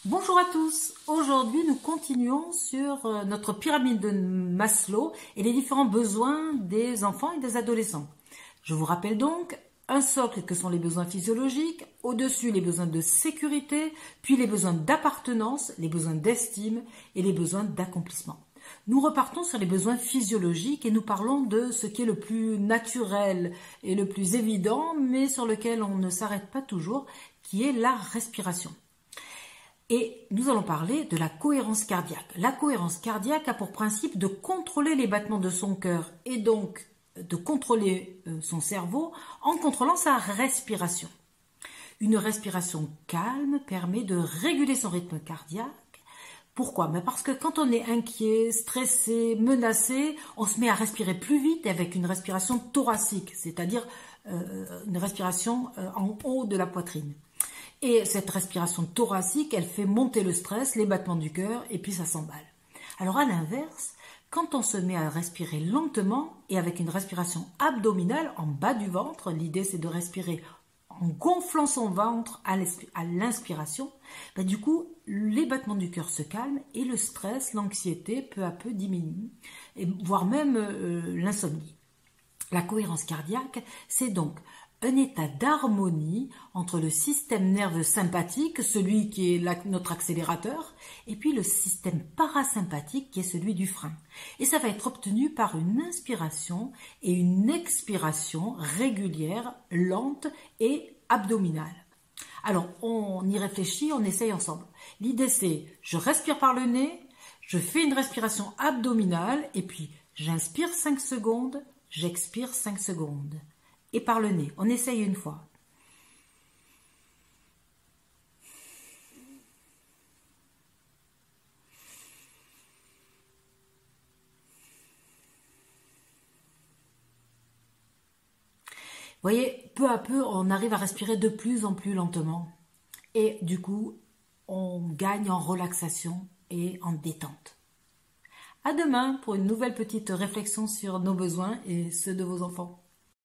Bonjour à tous, aujourd'hui nous continuons sur notre pyramide de Maslow et les différents besoins des enfants et des adolescents. Je vous rappelle donc un socle que sont les besoins physiologiques, au-dessus les besoins de sécurité, puis les besoins d'appartenance, les besoins d'estime et les besoins d'accomplissement. Nous repartons sur les besoins physiologiques et nous parlons de ce qui est le plus naturel et le plus évident, mais sur lequel on ne s'arrête pas toujours, qui est la respiration. Et nous allons parler de la cohérence cardiaque. La cohérence cardiaque a pour principe de contrôler les battements de son cœur et donc de contrôler son cerveau en contrôlant sa respiration. Une respiration calme permet de réguler son rythme cardiaque. Pourquoi? Parce que quand on est inquiet, stressé, menacé, on se met à respirer plus vite avec une respiration thoracique, c'est-à-dire une respiration en haut de la poitrine. Et cette respiration thoracique, elle fait monter le stress, les battements du cœur, et puis ça s'emballe. Alors à l'inverse, quand on se met à respirer lentement et avec une respiration abdominale en bas du ventre, l'idée c'est de respirer en gonflant son ventre à l'inspiration, du coup les battements du cœur se calment et le stress, l'anxiété peu à peu diminue, voire même l'insomnie. La cohérence cardiaque, c'est donc un état d'harmonie entre le système nerveux sympathique, celui qui est notre accélérateur, et puis le système parasympathique qui est celui du frein. Et ça va être obtenu par une inspiration et une expiration régulière, lente et abdominale. Alors, on y réfléchit, on essaye ensemble. L'idée c'est, je respire par le nez, je fais une respiration abdominale, et puis j'inspire 5 secondes, j'expire 5 secondes. Et par le nez. On essaye une fois. Vous voyez, peu à peu, on arrive à respirer de plus en plus lentement. Et du coup, on gagne en relaxation et en détente. À demain pour une nouvelle petite réflexion sur nos besoins et ceux de vos enfants.